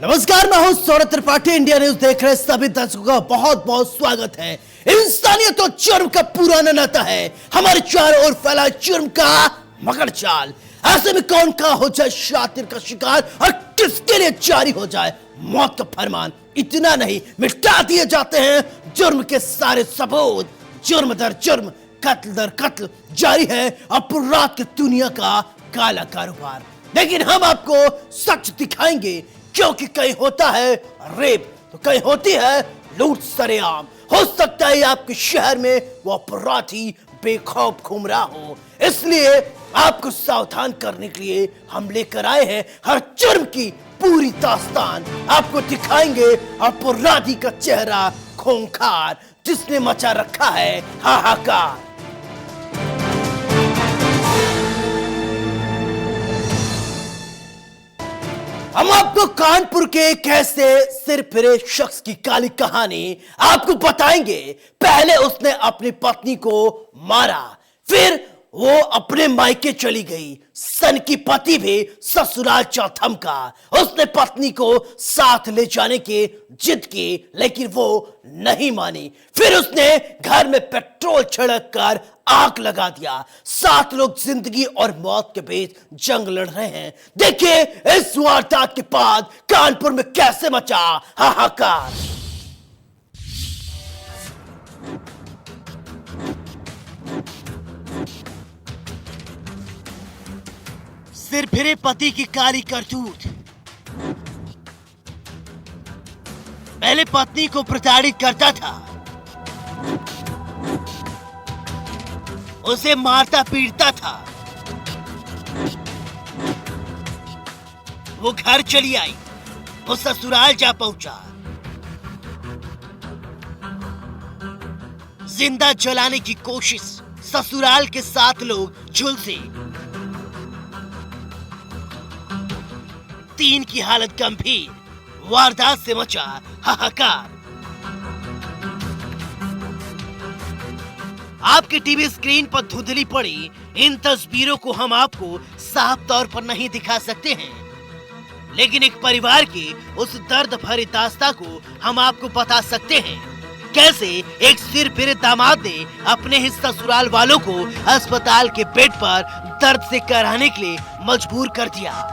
नमस्कार, मैं हूं सौरभ त्रिपाठी। इंडिया न्यूज देख रहे सभी दर्शकों का बहुत बहुत स्वागत है। इंसानियत और जुर्म का पुराना नाता है, हमारे चारों ओर फैला जुर्म का मगर जाल। ऐसे में कौन का हो जाए शातिर का शिकार और किसके लिए जारी हो जाए मौत का फरमान। इतना नहीं, मिटा दिए जाते हैं जुर्म के सारे सबूत। जुर्म दर जुर्म, कत्ल दर कत्ल जारी है अपराध की दुनिया का काला कारोबार। लेकिन हम आपको सच दिखाएंगे, क्योंकि कहीं होता है रेप तो कहीं होती है लूट सरेआम। हो सकता है आपके शहर में वो अपराधी बेखौफ घूम रहा हो, इसलिए आपको सावधान करने के लिए हम लेकर आए हैं हर जुर्म की पूरी दास्तान। आपको दिखाएंगे अपराधी का चेहरा खूंखार, जिसने मचा रखा है हाहाकार। हम आपको कानपुर के एक ऐसे सिर फिरे शख्स की काली कहानी आपको बताएंगे। पहले उसने अपनी पत्नी को मारा, फिर वो अपने मायके चली गई। सन की पति भी ससुराल थमका। उसने पत्नी को साथ ले जाने की जिद की, लेकिन वो नहीं मानी। फिर उसने घर में पेट्रोल छिड़क कर आग लगा दिया। 7 लोग जिंदगी और मौत के बीच जंग लड़ रहे हैं। देखिए इस वारदात के बाद कानपुर में कैसे मचा हाहाकार। सिर फिरे पति की काली करतूत। पहले पत्नी को प्रताड़ित करता था, उसे मारता पीटता था। वो घर चली आई, वो ससुराल जा पहुंचा। जिंदा जलाने की कोशिश, ससुराल के 7 लोग झुलसे। 3 की हालत गंभीर। वारदात से मचा हाहाकार। आपकी टीवी स्क्रीन पर धुंधली पड़ी इन तस्वीरों को हम आपको साफ तौर पर नहीं दिखा सकते हैं, लेकिन एक परिवार की उस दर्द भरी दास्तां को हम आपको बता सकते हैं। कैसे एक सिर फिरे दामाद ने अपने ही ससुराल वालों को अस्पताल के बेड पर दर्द से कराहने के लिए मजबूर कर दिया।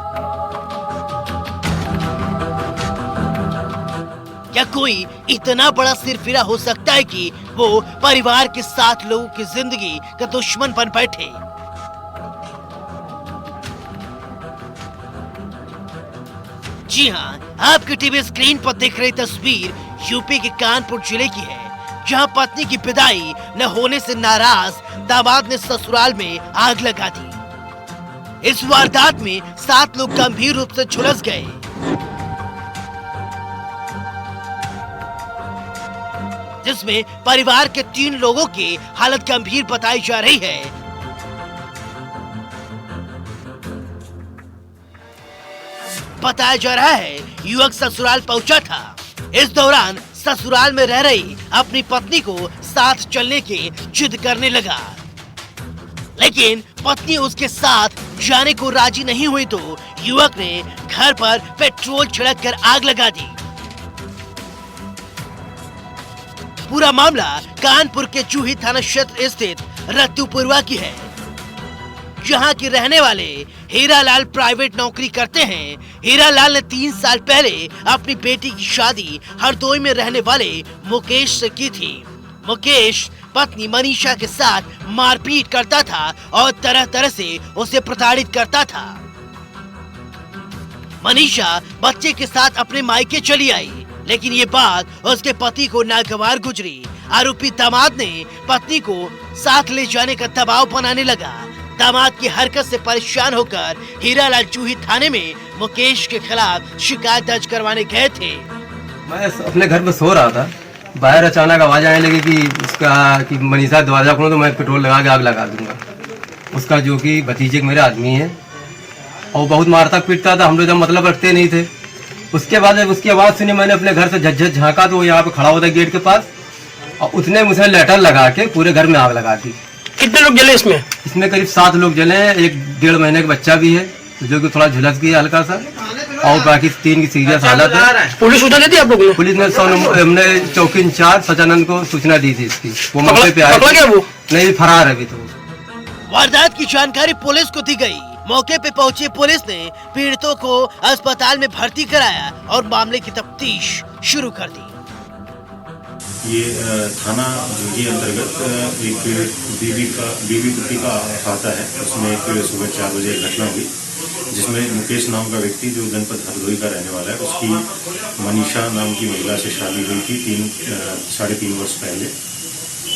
क्या कोई इतना बड़ा सिरफिरा हो सकता है कि वो परिवार के 7 लोगों की जिंदगी का दुश्मन बन बैठे? जी हाँ, आपकी टीवी स्क्रीन पर दिख रही तस्वीर यूपी के कानपुर जिले की है, जहां पत्नी की विदाई न होने से नाराज दामाद ने ससुराल में आग लगा दी। इस वारदात में 7 लोग गंभीर रूप से झुलस गए। जिसमें परिवार के 3 लोगों की हालत गंभीर बताई जा रही है। बताया जा रहा है युवक ससुराल पहुंचा था। इस दौरान ससुराल में रह रही अपनी पत्नी को साथ चलने की जिद करने लगा, लेकिन पत्नी उसके साथ जाने को राजी नहीं हुई तो युवक ने घर पर पेट्रोल छिड़क कर आग लगा दी। पूरा मामला कानपुर के चूही थाना क्षेत्र स्थित रत्तूपुरवा की है, जहां के रहने वाले हीरालाल प्राइवेट नौकरी करते हैं। हीरालाल ने 3 साल पहले अपनी बेटी की शादी हरदोई में रहने वाले मुकेश से की थी। मुकेश पत्नी मनीषा के साथ मारपीट करता था और तरह तरह से उसे प्रताड़ित करता था। मनीषा बच्चे के साथ अपने मायके चली आई, लेकिन ये बात उसके पति को नागवार गुजरी। आरोपी दामाद ने पत्नी को साथ ले जाने का दबाव बनाने लगा। दामाद की हरकत से परेशान होकर हीरालाल चूही थाने में मुकेश के खिलाफ शिकायत दर्ज करवाने गए थे। मैं अपने घर में सो रहा था, बाहर अचानक आवाज आने लगी कि मनीषा दरवाजा खोलो तो मैं पेट्रोल लगा के आग लगा दूंगा। उसका जो कि भतीजे के मेरे आदमी है और बहुत मारता पीटता था। हम लोग मतलब रखते नहीं थे। उसके बाद जब उसकी आवाज़ सुनी, मैंने अपने घर से झज्झर झाँका तो वो यहाँ पे खड़ा होता गेट के पास, और उसने मुझे लेटर लगा के पूरे घर में आग लगा दी। कितने लोग जले इसमें? इसमें करीब 7 लोग जले हैं। एक 1.5 महीने का बच्चा भी है जो कि थोड़ा झुलस गया हल्का सा। और बाकी 3 की सीरियस हालत है। पुलिस सूचना दी थी आप लोगों ने? पुलिस ने हमने चौकी इंचार्ज सचानंद को सूचना दी थी इसकी, वो मौके पे आए। पकड़ा क्या वो? नहीं, फरार है अभी तो। वारदात की जानकारी पुलिस को दी गई। मौके पे पहुंची पुलिस ने पीड़ितों को अस्पताल में भर्ती कराया और मामले की तफ्तीश शुरू कर दी। ये थाना झुंझी अंतर्गत एक बीवी कुत्ती का खाता है। उसमें एक सुबह 4 बजे घटना हुई जिसमें मुकेश नाम का व्यक्ति जो जनपद हरदोई का रहने वाला है, उसकी मनीषा नाम की महिला से शादी हुई थी 3.5 वर्ष पहले,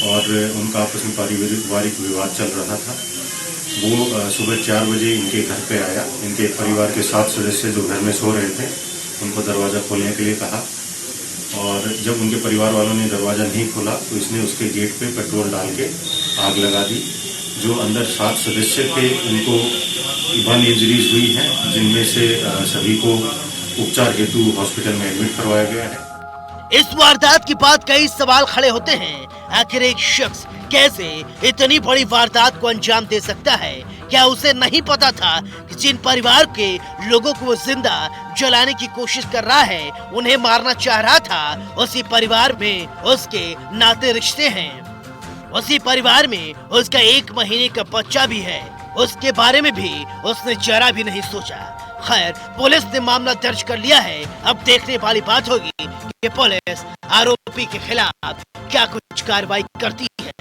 और उनका आपस में पारिवारिक विवाद चल रहा था। वो सुबह 4 बजे इनके घर पे आया। इनके परिवार के 7 सदस्य जो घर में सो रहे थे उनको दरवाज़ा खोलने के लिए कहा, और जब उनके परिवार वालों ने दरवाज़ा नहीं खोला तो इसने उसके गेट पे पेट्रोल डाल के आग लगा दी। जो अंदर 7 सदस्य थे उनको 1 इंजरीज हुई हैं, जिनमें से सभी को उपचार हेतु हॉस्पिटल में एडमिट करवाया गया है। इस वारदात के बाद कई सवाल खड़े होते हैं। आखिर एक शख्स कैसे इतनी बड़ी वारदात को अंजाम दे सकता है? क्या उसे नहीं पता था कि जिन परिवार के लोगों को वो जिंदा जलाने की कोशिश कर रहा है, उन्हें मारना चाह रहा था? उसी परिवार में उसके नाते रिश्ते हैं, उसी परिवार में उसका 1 महीने का बच्चा भी है। उसके बारे में भी उसने जरा भी नहीं सोचा। खैर, पुलिस ने मामला दर्ज कर लिया है। अब देखने वाली बात होगी कि पुलिस आरोपी के खिलाफ क्या कुछ कार्रवाई करती है।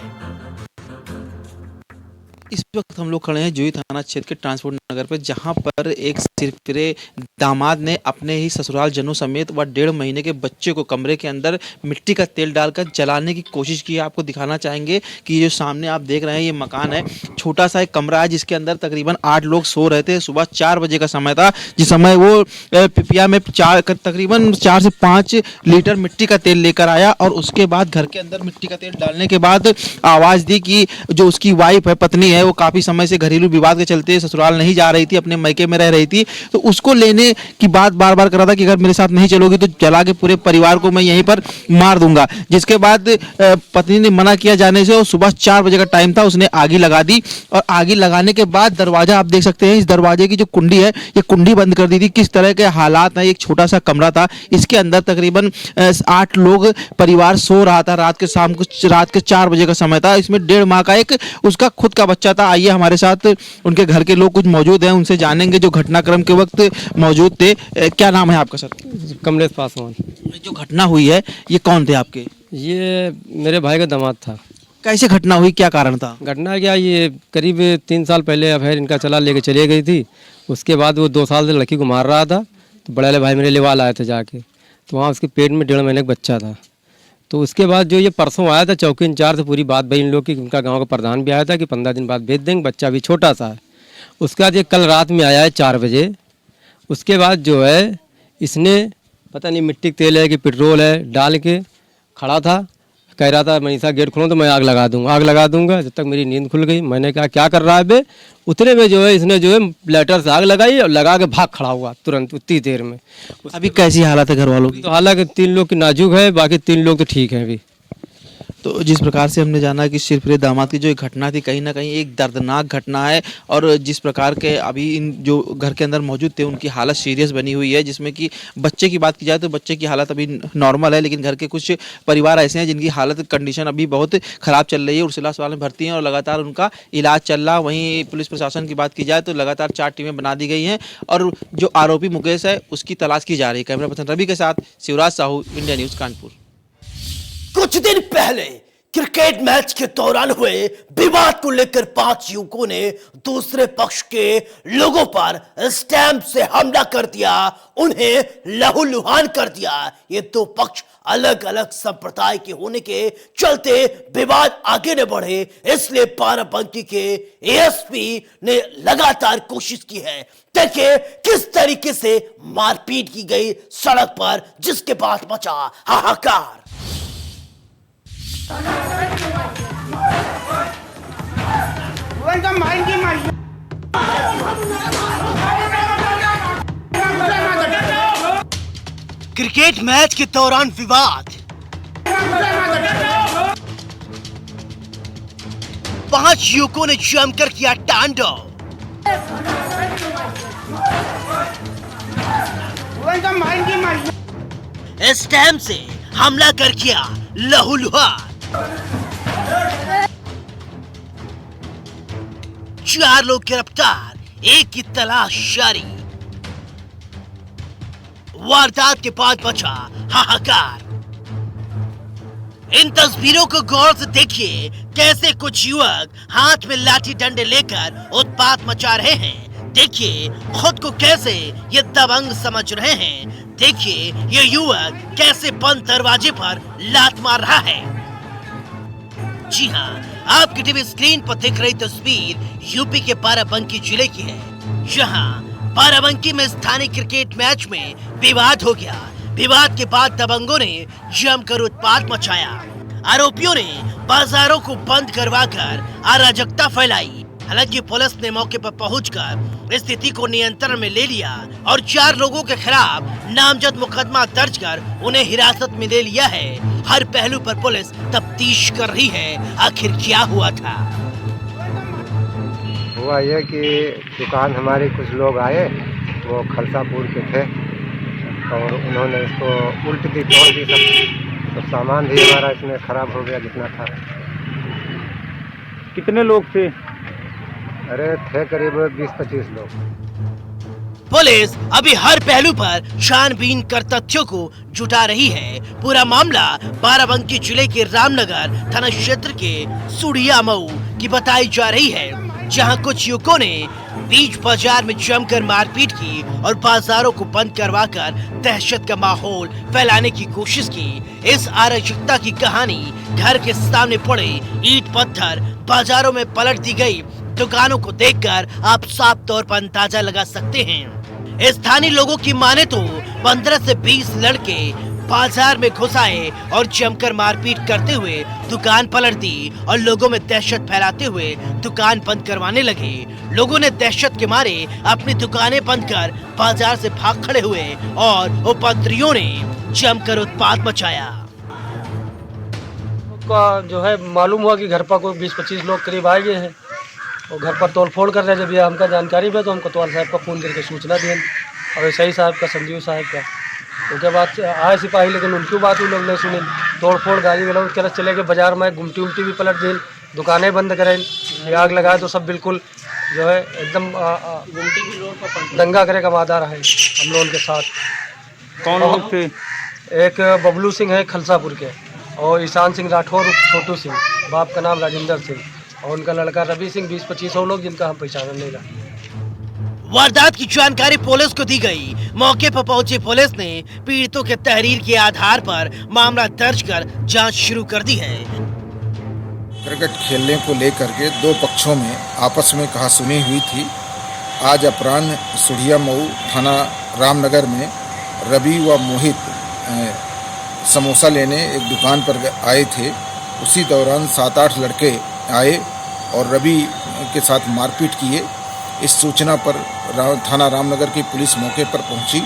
इस वक्त हम लोग खड़े हैं जोई थाना क्षेत्र के ट्रांसपोर्ट नगर पर, जहां पर एक सिरफिरे दामाद ने अपने ही ससुराल जनों समेत व 1.5 महीने के बच्चे को कमरे के अंदर मिट्टी का तेल डालकर जलाने की कोशिश की है। आपको दिखाना चाहेंगे कि जो सामने आप देख रहे हैं ये मकान है, छोटा सा एक कमरा है जिसके अंदर तकरीबन 8 लोग सो रहे थे। सुबह 4 बजे का समय था, जिस समय वो पिपिया में तकरीबन 4 से 5 लीटर मिट्टी का तेल लेकर आया, और उसके बाद घर के अंदर मिट्टी का तेल डालने के बाद आवाज़ दी कि जो उसकी वाइफ है, पत्नी है, वो काफी समय से घरेलू विवाद के चलते ससुराल नहीं जा रही थी, अपने मायके में रह रही थी। तो उसको लेने की बात बार बार कर रहा था कि अगर मेरे साथ नहीं चलोगी तो जला के पूरे परिवार को मैं यहीं पर मार दूंगा। जिसके बाद पत्नी ने मना किया जाने से, और सुबह 4 बजे का टाइम था, उसने आगी लगा दी। और आगी लगाने के बाद दरवाजा आप देख सकते हैं, इस दरवाजे की जो कुंडी है ये कुंडी बंद कर दी थी। किस तरह के हालात हैं, एक छोटा सा कमरा था, इसके अंदर तकरीबन 8 लोग परिवार सो रहा था। रात के 4 बजे का समय था। इसमें 1.5 माह का एक उसका खुद का बच्चा था। आइए हमारे साथ उनके घर के लोग कुछ मौजूद हैं, उनसे जानेंगे जो घटनाक्रम के वक्त मौजूद थे। क्या नाम है आपका सर? कमलेश पासवान। जो घटना हुई है ये कौन थे आपके? ये मेरे भाई का दामाद था। कैसे घटना हुई, क्या कारण था? घटना क्या, ये करीब 3 साल पहले अफेयर इनका चला, लेके चली गई थी। उसके बाद वो 2 साल से लड़की को मार रहा था, तो बड़े वाले भाई मेरे लेवाल आए थे जाके, तो वहाँ उसके पेट में 1.5 महीने का बच्चा था। तो उसके बाद जो ये परसों आया था चौकी इंचार्ज से पूरी बात भाई इन लोग की, उनका गांव का प्रधान भी आया था कि 15 दिन बाद भेज देंगे, बच्चा भी छोटा सा है। उसके बाद ये कल रात में आया है 4 बजे। उसके बाद जो है इसने पता नहीं मिट्टी का तेल है कि पेट्रोल है डाल के खड़ा था, कह रहा था मनीषा गेट खोलो तो मैं आग लगा दूंगा। जब तक मेरी नींद खुल गई, मैंने कहा क्या कर रहा है बे। उतने में जो है इसने जो है लाइटर से आग लगाई और लगा के भाग खड़ा हुआ तुरंत उतनी देर में। अभी कैसी हालत है घर वालों की? तो हालांकि 3 लोग की नाजुक है, बाकी 3 लोग तो ठीक हैं अभी। तो जिस प्रकार से हमने जाना कि सिरफिरे दामाद की जो एक घटना थी, कहीं ना कहीं एक दर्दनाक घटना है, और जिस प्रकार के अभी इन जो घर के अंदर मौजूद थे उनकी हालत सीरियस बनी हुई है। जिसमें कि बच्चे की बात की जाए तो बच्चे की हालत अभी नॉर्मल है, लेकिन घर के कुछ परिवार ऐसे हैं जिनकी हालत कंडीशन अभी बहुत ख़राब चल रही है। उर्सिला अस्पताल में भर्ती हैं और लगातार उनका इलाज चल रहा। वहीं पुलिस प्रशासन की बात की जाए तो लगातार 4 टीमें बना दी गई हैं, और जो आरोपी मुकेश है उसकी तलाश की जा रही है। कैमरा पर्सन रवि के साथ शिवराज साहू, इंडिया न्यूज़, कानपुर। कुछ दिन पहले क्रिकेट मैच के दौरान हुए विवाद को लेकर 5 युवकों ने दूसरे पक्ष के लोगों पर स्टैंप से हमला कर दिया, उन्हें लहूलुहान कर दिया। ये 2 पक्ष अलग अलग संप्रदाय के होने के चलते विवाद आगे न बढ़े, इसलिए बाराबंकी के एएसपी ने लगातार कोशिश की है। देखिए किस तरीके से मारपीट की गई सड़क पर, जिसके बाद मचा हाहाकार। क्रिकेट मैच के दौरान विवाद, 5 युवकों ने जमकर किया तांडव। इस टाइम से हमला कर किया लहूलुहान। 4 लोग गिरफ्तार, एक की तलाश जारी। वारदात के बाद मचा हाहाकार। इन तस्वीरों को गौर से देखिए, कैसे कुछ युवक हाथ में लाठी डंडे लेकर उत्पात मचा रहे हैं। देखिए खुद को कैसे ये दबंग समझ रहे हैं। देखिए ये युवक कैसे बंद दरवाजे पर लात मार रहा है। जी हाँ, आपकी टीवी स्क्रीन पर दिख रही तस्वीर यूपी के बाराबंकी जिले की है, जहाँ बाराबंकी में स्थानीय क्रिकेट मैच में विवाद हो गया। विवाद के बाद दबंगों ने जमकर उत्पात मचाया। आरोपियों ने बाजारों को बंद करवाकर अराजकता फैलाई। हालांकि पुलिस ने मौके पर पहुंचकर स्थिति को नियंत्रण में ले लिया और 4 लोगों के खिलाफ नामजद मुकदमा दर्ज कर उन्हें हिरासत में ले लिया है। हर पहलू पर पुलिस तफ्तीश कर रही है, आखिर क्या हुआ था। हुआ ये कि दुकान हमारे कुछ लोग आए, वो खलसापुर के थे, और उन्होंने इसको उल्ट दी, तोड़ दी सब, तो सामान भी हमारा इसमें खराब हो गया जितना था। कितने लोग थे? अरे थे करीब 20-25 लोग। पुलिस अभी हर पहलू पर छानबीन कर तथ्यों को जुटा रही है। पूरा मामला बाराबंकी जिले के रामनगर थाना क्षेत्र के सुड़िया मऊ की बताई जा रही है, जहां कुछ युवकों ने बीच बाजार में जमकर मारपीट की और बाजारों को बंद करवाकर दहशत का माहौल फैलाने की कोशिश की। इस अराजकता की कहानी घर के सामने पड़े ईंट पत्थर बाजारों में पलट दी गई दुकानों को देखकर आप साफ तौर पर अंदाजा लगा सकते हैं। स्थानीय लोगों की माने तो 15 से 20 लड़के बाजार में घुस आए और जमकर मारपीट करते हुए दुकान पलट दी और लोगों में दहशत फैलाते हुए दुकान बंद करवाने लगे। लोगों ने दहशत के मारे अपनी दुकानें बंद कर बाजार से भाग खड़े हुए और उपद्रवियों ने जमकर उत्पात मचाया। का जो है मालूम हुआ कि घर पर कोई 20-25 लोग करीब आए गए हैं और घर पर तोड़फोड़ कर रहे हैं। जब ये हमका जानकारी भी तो हम कोतवाल साहब का फ़ोन करके सूचना दिए और एसआई साहब का, संजीव साहब का। उसके बाद आए सिपाही, लेकिन उनकी बात उन लोग ने सुनी। तोड़फोड़ गाड़ी गलौज कर चले गए, बाजार में गुमटी उमटी भी पलट दी, दुकानें बंद करें, आग लगाए, तो सब बिल्कुल जो है एकदम दंगा करे का मादा रहे हम लोगों के साथ। कौन लोग थे? एक बबलू सिंह है खलसापुर के, और ईशान सिंह राठौर, छोटू सिंह, बाप का नाम राजेंद्र सिंह, और उनका लड़का रवि सिंह, 20-25 लोग जिनका हम पहचान नहीं रहा। वारदात की जानकारी पुलिस को दी गई। मौके पर पहुंची पुलिस ने पीड़ितों के तहरीर के आधार पर मामला दर्ज कर जांच शुरू कर दी है। क्रिकेट खेलने को लेकर के 2 पक्षों में आपस में कहासुनी हुई थी। आज अपराह्न सुड़िया मऊ थाना रामनगर में रवि व मोहित समोसा लेने एक दुकान पर आए थे। उसी दौरान 7-8 लड़के आए और रवि के साथ मारपीट किए। इस सूचना पर थाना रामनगर की पुलिस मौके पर पहुंची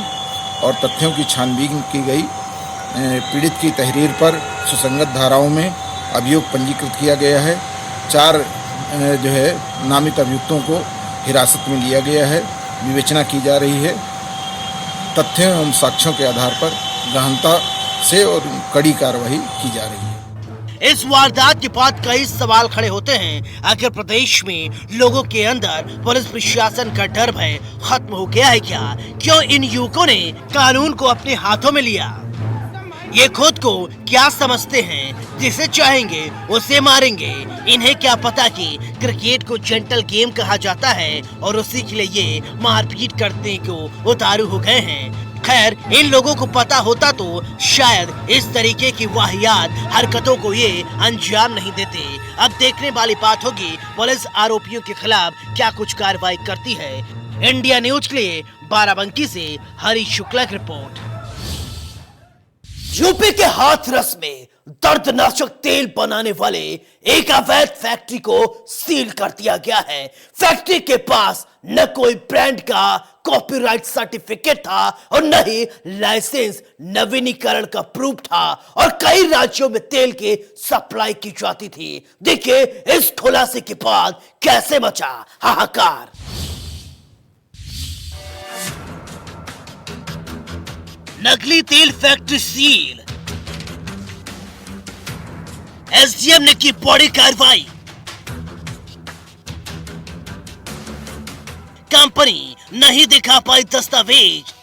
और तथ्यों की छानबीन की गई। पीड़ित की तहरीर पर सुसंगत धाराओं में अभियोग पंजीकृत किया गया है। 4 जो है नामित अभियुक्तों को हिरासत में लिया गया है, विवेचना की जा रही है। तथ्यों एवं साक्ष्यों के आधार पर गहनता से और कड़ी कार्रवाई की जा रही है। इस वारदात के बाद कई सवाल खड़े होते हैं। आखिर प्रदेश में लोगों के अंदर पुलिस प्रशासन का डर भय खत्म हो गया है क्या? क्यों इन युवकों ने कानून को अपने हाथों में लिया? ये खुद को क्या समझते हैं? जिसे चाहेंगे उसे मारेंगे। इन्हें क्या पता कि क्रिकेट को जेंटल गेम कहा जाता है और उसी के लिए ये मारपीट करने को उतारू हो गए हैं। खैर, इन लोगों को पता होता तो शायद इस तरीके की वाहियात हरकतों को ये अंजाम नहीं देते। अब देखने वाली बात होगी पुलिस आरोपियों के खिलाफ क्या कुछ कार्रवाई करती है। इंडिया न्यूज के लिए बाराबंकी से हरी शुक्ला की रिपोर्ट। यूपी के हाथरस में दर्दनाशक तेल बनाने वाले एक अवैध फैक्ट्री को सील कर दिया गया है। फैक्ट्री के पास न कोई ब्रांड का कॉपीराइट सर्टिफिकेट था और न ही लाइसेंस नवीनीकरण का प्रूफ था और कई राज्यों में तेल की सप्लाई की जाती थी। देखिए इस खुलासे के बाद कैसे मचा हाहाकार। 20 नकली तेल फैक्ट्री सील, एसडीएम ने की बड़ी कार्रवाई। कंपनी नहीं दिखा पाई दस्तावेज।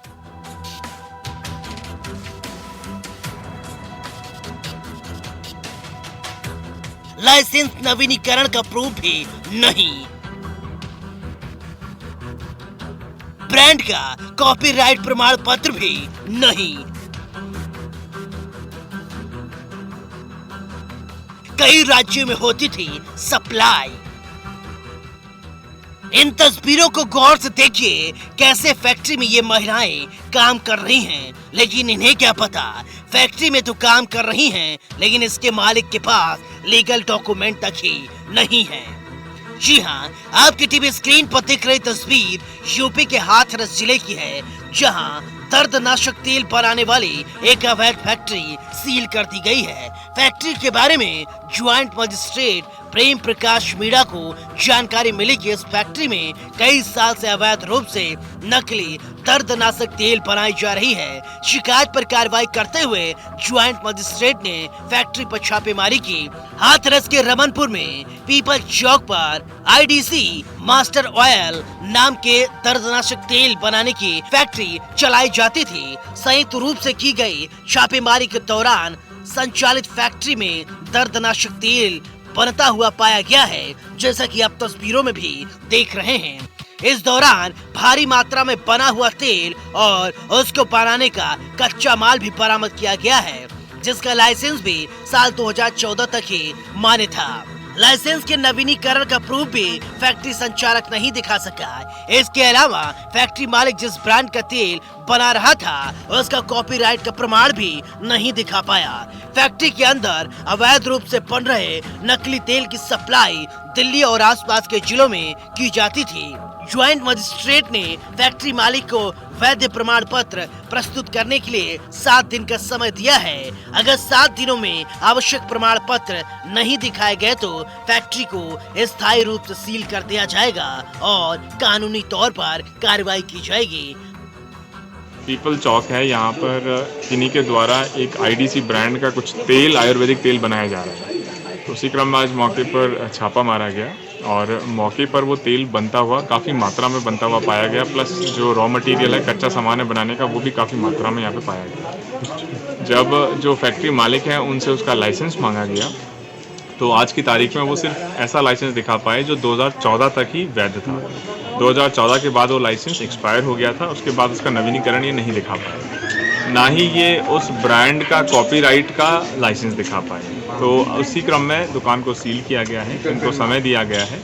लाइसेंस नवीनीकरण का प्रूफ भी नहीं। ब्रांड का कॉपीराइट प्रमाण पत्र भी नहीं। कई राज्यों में होती थी सप्लाई। इन तस्वीरों को गौर से देखिए, कैसे फैक्ट्री में ये महिलाएं काम कर रही हैं, लेकिन इन्हें क्या पता फैक्ट्री में तो काम कर रही हैं, लेकिन इसके मालिक के पास लीगल डॉक्यूमेंट तक ही नहीं है। जी हाँ, आपकी टीवी स्क्रीन पर दिख रही तस्वीर यूपी के हाथरस जिले की है, जहां दर्दनाशक तेल बनाने वाली एक अवैध फैक्ट्री सील कर दी गई है। फैक्ट्री के बारे में ज्वाइंट मजिस्ट्रेट प्रेम प्रकाश मीणा को जानकारी मिली कि इस फैक्ट्री में कई साल से अवैध रूप से नकली दर्दनाशक तेल बनाई जा रही है। शिकायत पर कार्रवाई करते हुए ज्वाइंट मजिस्ट्रेट ने फैक्ट्री पर छापेमारी की। हाथरस के रमनपुर में पीपल चौक पर आईडीसी मास्टर ऑयल नाम के दर्दनाशक तेल बनाने की फैक्ट्री चलाई जाती थी। संयुक्त रूप से की गई छापेमारी के दौरान संचालित फैक्ट्री में दर्दनाशक तेल बनता हुआ पाया गया है, जैसा कि आप तस्वीरों में भी देख रहे हैं। इस दौरान भारी मात्रा में बना हुआ तेल और उसको बनाने का कच्चा माल भी बरामद किया गया है, जिसका लाइसेंस भी साल 2014 तक ही मान्य था। लाइसेंस के नवीनीकरण का प्रूफ भी फैक्ट्री संचालक नहीं दिखा सका। इसके अलावा फैक्ट्री मालिक जिस ब्रांड का तेल बना रहा था, उसका कॉपीराइट का प्रमाण भी नहीं दिखा पाया। फैक्ट्री के अंदर अवैध रूप से बन रहे नकली तेल की सप्लाई दिल्ली और आसपास के जिलों में की जाती थी। ज्वाइंट मजिस्ट्रेट ने फैक्ट्री मालिक को वैध प्रमाण पत्र प्रस्तुत करने के लिए 7 दिन का समय दिया है। अगर 7 दिनों में आवश्यक प्रमाण पत्र नहीं दिखाए गए तो फैक्ट्री को स्थायी रूप से सील कर दिया जाएगा और कानूनी तौर पर कार्रवाई की जाएगी। पीपल चौक है, यहाँ पर इन्हीं के द्वारा एक आईडीसी ब्रांड का कुछ तेल, आयुर्वेदिक तेल बनाया जा रहा है। तो उसी क्रम में आज मौके पर छापा मारा गया और मौके पर वो तेल बनता हुआ काफ़ी मात्रा में बनता हुआ पाया गया, प्लस जो रॉ मटेरियल है, कच्चा सामान है बनाने का, वो भी काफ़ी मात्रा में यहाँ पे पाया गया। जब जो फैक्ट्री मालिक हैं उनसे उसका लाइसेंस मांगा गया तो आज की तारीख में वो सिर्फ ऐसा लाइसेंस दिखा पाए जो 2014 तक ही वैध था। 2014 के बाद वो लाइसेंस एक्सपायर हो गया था, उसके बाद उसका नवीनीकरण ये नहीं दिखा पाए, ना ही ये उस ब्रांड का कॉपीराइट का लाइसेंस दिखा पाए। तो उसी क्रम में दुकान को सील किया गया है, इनको समय दिया गया है।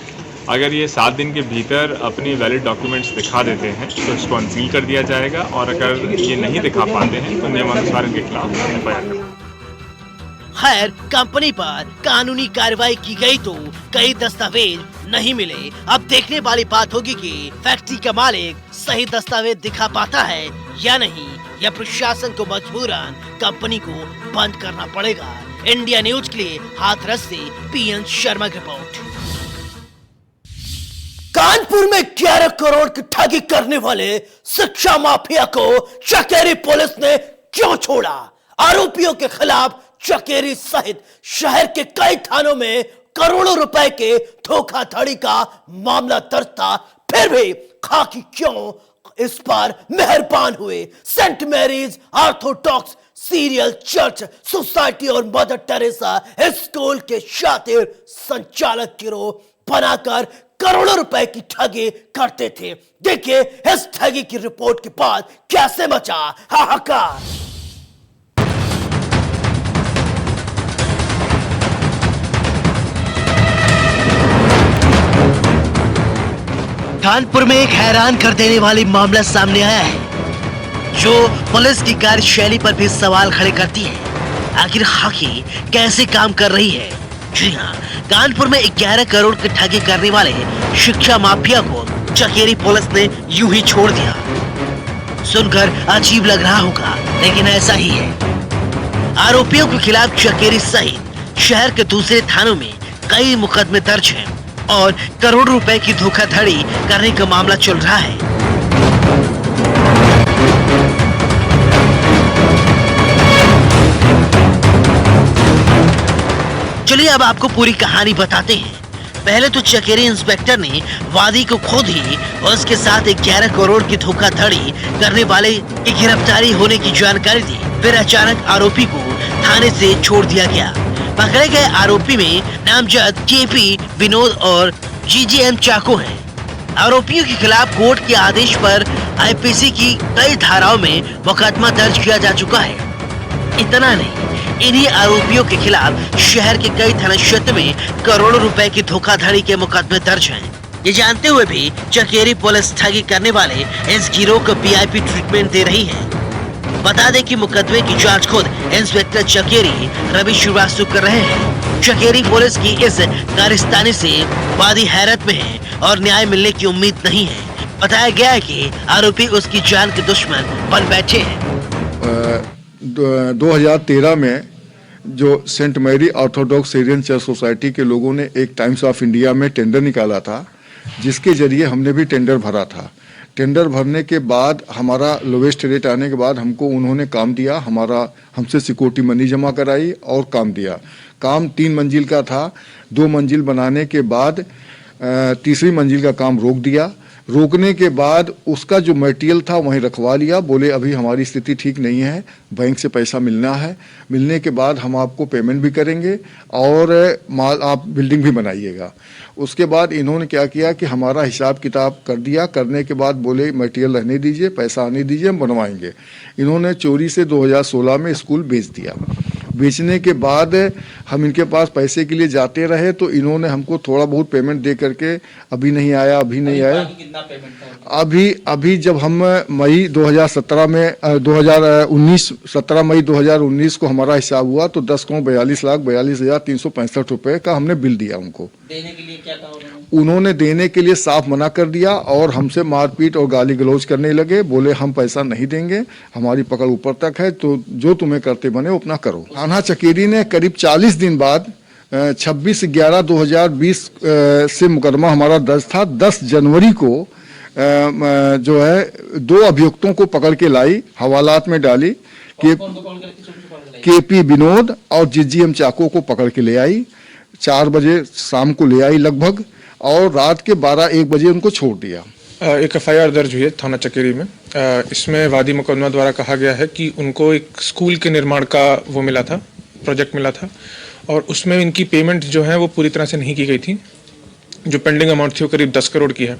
अगर ये 7 दिन के भीतर अपनी वैलिड डॉक्यूमेंट्स दिखा देते हैं तो इसको अनसील कर दिया जाएगा, और अगर ये नहीं दिखा पाते हैं तो नियमानुसार इनके खिलाफ एफआईआर करना। खैर, कंपनी पर कानूनी कार्रवाई की गई तो कई दस्तावेज नहीं मिले। अब देखने वाली बात होगी कि फैक्ट्री का मालिक सही दस्तावेज दिखा पाता है या नहीं, या प्रशासन को मजबूरन कंपनी को बंद करना पड़ेगा। इंडिया न्यूज के लिए हाथरस से पीएन शर्मा की रिपोर्ट। कानपुर में 11 करोड़ की ठगी करने वाले शिक्षा माफिया को चकेरी पुलिस ने क्यों छोड़ा? आरोपियों के खिलाफ चकेरी सहित शहर के कई थानों में करोड़ों रुपए के धोखाधड़ी का मामला दर्ज था, फिर भी खाकी क्यों इस पर मेहरबान हुए? Saint Mary's orthodox serial church society और मदर टेरेसा स्कूल के शातिर संचालक गिरोह बनाकर करोड़ों रुपए की ठगी करते थे। देखिए इस ठगी की रिपोर्ट के बाद कैसे मचा हाहाकार। कानपुर में एक हैरान कर देने वाली मामला सामने आया है, जो पुलिस की कार्यशैली पर भी सवाल खड़े करती है। आखिर खाकी कैसे काम कर रही है? जी हाँ, कानपुर में 11 करोड़ की ठगी करने वाले शिक्षा माफिया को चकेरी पुलिस ने यूं ही छोड़ दिया। सुनकर अजीब लग रहा होगा, लेकिन ऐसा ही है। आरोपियों के खिलाफ चकेरी सहित शहर के दूसरे थानों में कई मुकदमे दर्ज हैं और करोड़ रुपए की धोखाधड़ी करने का मामला चल रहा है। चलिए अब आपको पूरी कहानी बताते हैं। पहले तो चकेरी इंस्पेक्टर ने वादी को खोद ही और उसके साथ 11 करोड़ की धोखाधड़ी करने वाले की गिरफ्तारी होने की जानकारी दी। फिर अचानक आरोपी को थाने से छोड़ दिया गया। पकड़े गए आरोपी में नामजद केपी, विनोद और जीजीएम चाको हैं। आरोपियों के खिलाफ कोर्ट के आदेश पर आईपीसी की कई धाराओं में मुकदमा दर्ज किया जा चुका है। इतना नहीं, इन्हीं आरोपियों के खिलाफ शहर के कई थाना क्षेत्र में करोड़ों रुपए की धोखाधड़ी के मुकदमे दर्ज हैं। ये जानते हुए भी चकेरी पुलिस ठगी करने वाले इस गिरोह को वीआईपी ट्रीटमेंट दे रही है। बता दें कि मुकदमे की जांच खुद इंस्पेक्टर चकेरी रवि श्रीवास्तव कर रहे हैं। चकेरी पुलिस की इस कारस्तानी से वादी हैरत में है और न्याय मिलने की उम्मीद नहीं है। बताया गया है कि आरोपी उसकी जान के दुश्मन बन बैठे हैं। 2013 में जो Saint Mary orthodox Syrian church society के लोगों ने एक टाइम्स ऑफ इंडिया में टेंडर निकाला था, जिसके जरिए हमने भी टेंडर भरा था। टेंडर भरने के बाद हमारा लोवेस्ट रेट आने के बाद हमको उन्होंने काम दिया, हमसे सिक्योरिटी मनी जमा कराई और काम दिया। काम 3 मंजिल का था। 2 मंजिल बनाने के बाद तीसरी मंजिल का काम रोक दिया। रोकने के बाद उसका जो मटेरियल था वहीं रखवा लिया। बोले अभी हमारी स्थिति ठीक नहीं है, बैंक से पैसा मिलना है, मिलने के बाद हम आपको पेमेंट भी करेंगे और माल आप बिल्डिंग भी बनाइएगा। उसके बाद इन्होंने क्या किया कि हमारा हिसाब किताब कर दिया। करने के बाद बोले मटेरियल रहने दीजिए, पैसा आने दीजिए, हम बनवाएंगे। इन्होंने चोरी से 2016 में स्कूल बेच दिया। बेचने के बाद हम इनके पास पैसे के लिए जाते रहे तो इन्होंने हमको थोड़ा बहुत पेमेंट दे करके अभी नहीं आया। अभी जब हम मई 2017 में 17 मई 2019 को हमारा हिसाब हुआ तो 10,42,42,365 रुपए का हमने बिल दिया उनको। देने के लिए क्या कहा उन्होंने देने के लिए साफ मना कर दिया और हमसे मारपीट और गाली गलौज करने लगे। बोले हम पैसा नहीं देंगे, हमारी पकड़ ऊपर तक है, तो जो तुम्हें करते बने अपना करो। थाना चकेरी ने करीब 40 दिन बाद 26/11/2020 से मुकदमा हमारा दर्ज था। 10 जनवरी को जो है 2 अभियुक्तों को पकड़ के लाई, हवालात में डाली। केपी, विनोद और जीजीएम चाको को पकड़ के ले आई। 4 बजे शाम को ले आई लगभग और रात के 12-1 बजे उनको छोड़ दिया। एक एफआईआर दर्ज हुई है थाना चकेरी में। इसमें वादी मुकदमा द्वारा कहा गया है कि उनको एक स्कूल के निर्माण का वो मिला था, प्रोजेक्ट मिला था और उसमें इनकी पेमेंट जो है वो पूरी तरह से नहीं की गई थी। जो पेंडिंग अमाउंट थी वो करीब 10 करोड़ की है।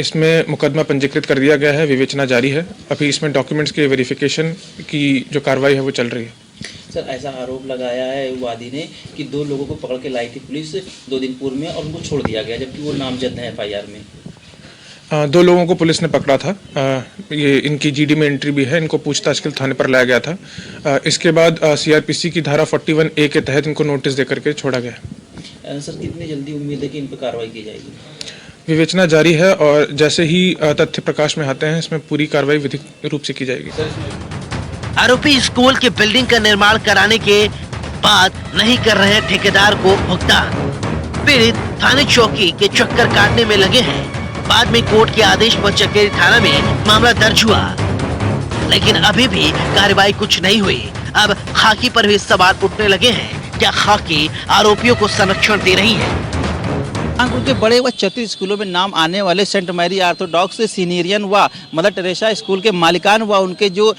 इसमें मुकदमा पंजीकृत कर दिया गया है, विवेचना जारी है। अभी इसमें डॉक्यूमेंट्स के वेरिफिकेशन की जो कार्रवाई है वो चल रही है। सर, ऐसा आरोप लगाया है वादी ने कि 2 लोगों को पकड़ के लाई थी पुलिस 2 दिन पूर्व में और उनको छोड़ दिया गया, जबकि वो नामजद है एफआईआर में। 2 लोगों को पुलिस ने पकड़ा था। ये इनकी जीडी में एंट्री भी है। इनको पूछताछ के लिए थाने पर लाया गया था। इसके बाद सीआरपीसी की धारा 41A के तहत इनको नोटिस देकर के छोड़ा गया। सर, कितनी जल्दी उम्मीद है कि इन पर कार्रवाई की जाएगी? विवेचना जारी है और जैसे ही तथ्य प्रकाश में आते हैं इसमें पूरी कार्रवाई विधिक रूप से की जाएगी। आरोपी स्कूल के बिल्डिंग का निर्माण कराने के बाद नहीं कर रहे हैं ठेकेदार को भुगतान। पीड़ित थाने चौकी के चक्कर काटने में लगे हैं। बाद में कोर्ट के आदेश पर चकेरी थाना में मामला दर्ज हुआ, लेकिन अभी भी कार्रवाई कुछ नहीं हुई। अब खाकी पर भी सवाल उठने लगे हैं। क्या खाकी आरोपियों को संरक्षण दे रही है? कानपुर के बड़े व 36 स्कूलों में नाम आने वाले सेंट मैरी ऑर्थोडॉक्स सीनियरियन व मदर टेरेसा स्कूल के मालिकान व उनके जो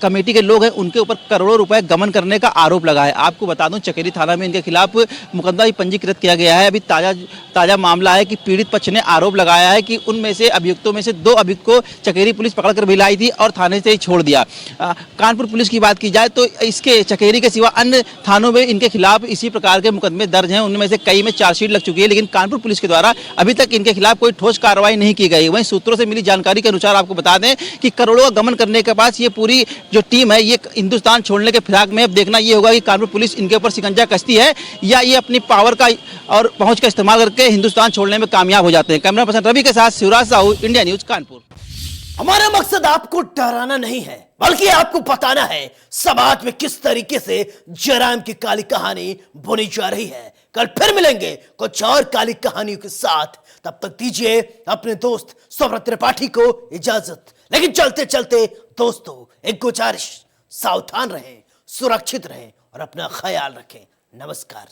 कमेटी के लोग हैं उनके ऊपर करोड़ों रुपए गबन करने का आरोप लगा है। आपको बता दूं चकेरी थाना में इनके खिलाफ मुकदमा भी पंजीकृत किया गया है। अभी ताज़ा मामला है कि पीड़ित पक्ष ने आरोप लगाया है कि उनमें से अभियुक्तों में से 2 अभियुक्त को चकेरी पुलिस पकड़कर भी लाई थी और थाने से ही छोड़ दिया। कानपुर पुलिस की बात की जाए तो इसके चकेरी के सिवा अन्य थानों में इनके खिलाफ इसी प्रकार के मुकदमे दर्ज हैं। उनमें से कई में चार्जशीट लग चुकी है, लेकिन कानपुर पुलिस के द्वारा अभी तक इनके खिलाफ कोई ठोस कार्रवाई नहीं की गई। वहीं सूत्रों से मिली जानकारी के अनुसार आपको बता दें कि करोड़ों का गमन करने के बाद ये पूरी जो टीम है ये हिंदुस्तान छोड़ने के फिराक में। अब देखना ये होगा कि कानपुर पुलिस इनके ऊपर शिकंजा कसती है या ये अपनी पावर का और पहुंच का इस्तेमाल करके हिंदुस्तान छोड़ने में कामयाब हो जाते हैं। कैमरा पर्सन रवि के साथ शिवराज साहू, इंडिया न्यूज कानपुर। हमारा मकसद आपको डराना नहीं है, बल्कि आपको बताना है समाज में किस तरीके से जराइम की काली कहानी बुनी जा रही है। कल फिर मिलेंगे कुछ और काली कहानियों के साथ। तब तक दीजिए अपने दोस्त सौरभ त्रिपाठी को इजाजत। लेकिन चलते चलते दोस्तों एक गुजारिश, सावधान रहें, सुरक्षित रहें और अपना ख्याल रखें। नमस्कार।